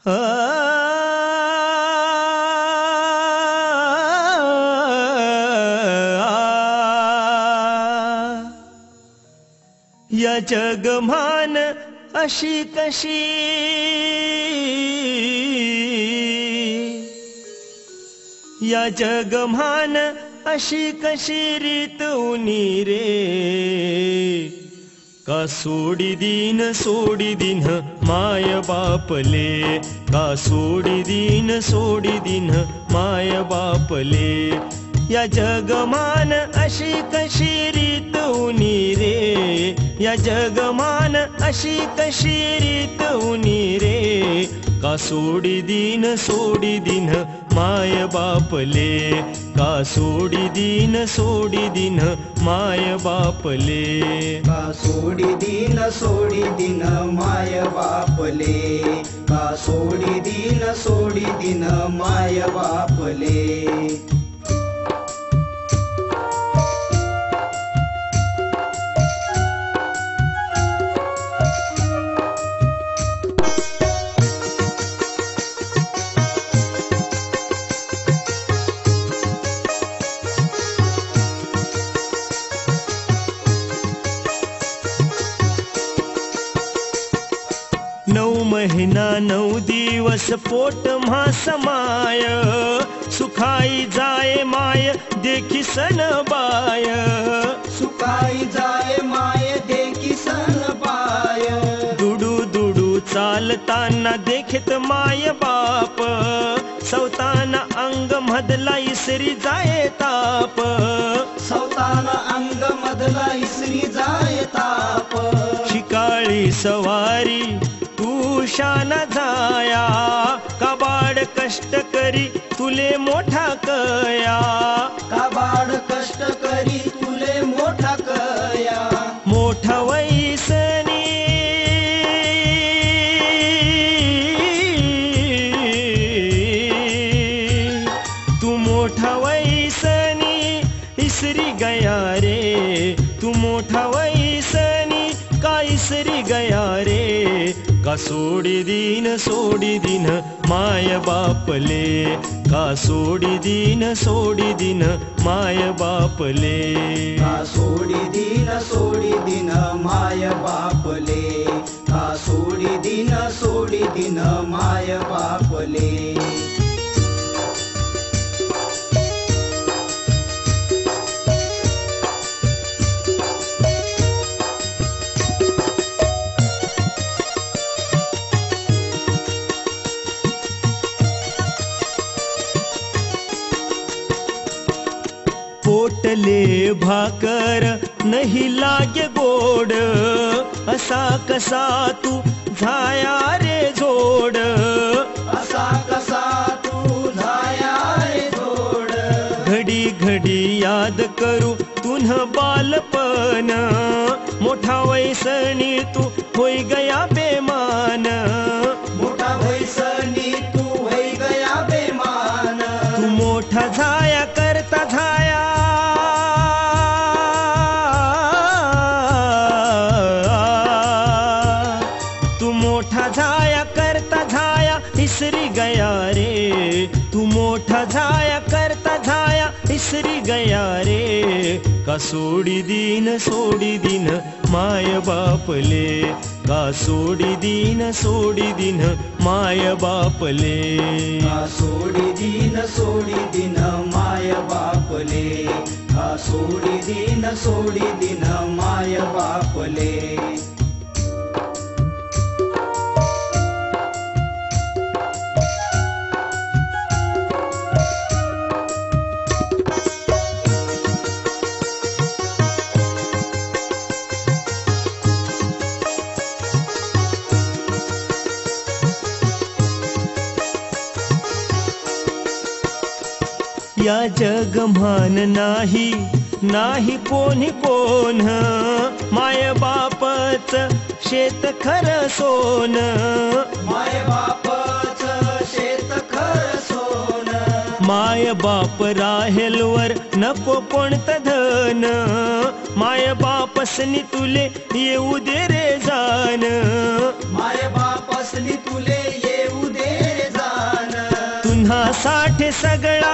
या जगमान अशी कशी, या जगमान अशी कशी रीत उनी रे, का सोडी दिन माय बापले, का सोडी दिन माय बापले. या जगमान अशी कशी रीत उनी रे, या जगमान अशी कशी रीत उनी रे, का सोडी दिन माय बापले, का सोडी दिन माय बापले, का सोडी दिन माय बापले, का सोडी दिन माय बापले. नऊ महिना 9 दिवस पोट महासमाय, सुखाई जाय माय देखी सन बाय, सुखाई जाय माय देखी सन बाय. दुडू चालताना देखत माय बाप, सवताना अंग मधला इसरी जाय ताप, सवताना अंग मधला इसरी जाय ताप. शिकाळी सवारी तू शाना जाया, काबाड कष्ट करी तुले मोठा कया, काबाड कष्ट करी तुले मोठा कया. मोठा वैसनी तू मोठा वैसनी इसरी गया रे, तू मोठा वैसनी का इसरी गया रे, का सोडी दिन माय बापले, का सोडी दिन माय बापले, का सोडी दिन माय बापले, का सोडी दिन माय बापले. पोटले भाकर नहीं लागे गोड, असा कसा तू झाया रे जोड, असा कसा तू झाया रे जोड. घडी याद करू तुन्ह बालपण, मोठा वैसणी तू होई गया बेमान, मोठा वैसणी तू होई गया बेमान. तू मोठा झाया करता झाया, तू मोठा झाया करता झाया इसरी गया रे, तू मोठा झाया करता झाया इसरी गया रे, का सोडी दिन माय बापले, का सोडी दिन माय बापले, का सोडी दिन माय बापले, का सोडी दिन माय बापले. या जगमान नाही कोणी कोण, माय बापच शेत खर सोन, माय बापच शेत खर सोन. माय बाप राहेलवर नको कोणतं धन, माय बापसनी तुले येऊ दे रे जान, माय बापसनी तुले येऊ दे तुन्हासाठी सगळा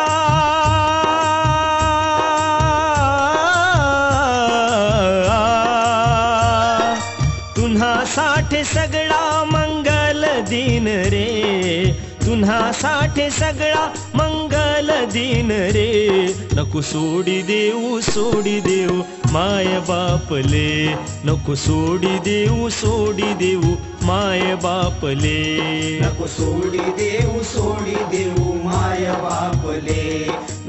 तुन्हासाठी सगळा मंगल दिन रे तुन्हासाठी सगळा मंगल दिन रे नको सोडी देऊ माय बापले नको सोडी देऊ माय बापले नको सोडी देऊ माय बापले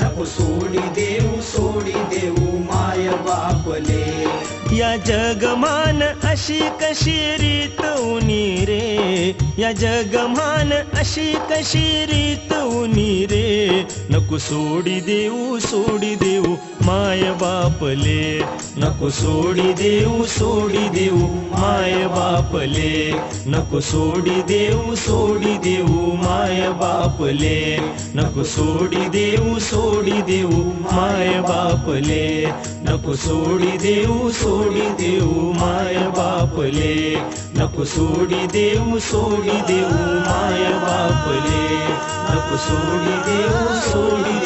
नको सोडी देऊ माय बापले या जगमान अशी कशी रीत उनी रे या जगमान अशी कशी रीत उनी रे नको सोडी देऊ माय बापले नको सोडी देऊ माय बापले नको सोडी देऊ माय बापले नको सोडी देऊ माय बापले नको सोडी देऊ माय बापले नको सोडी देऊ माय बापले नको सोडी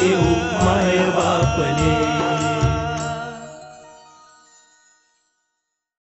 देऊ माय बापले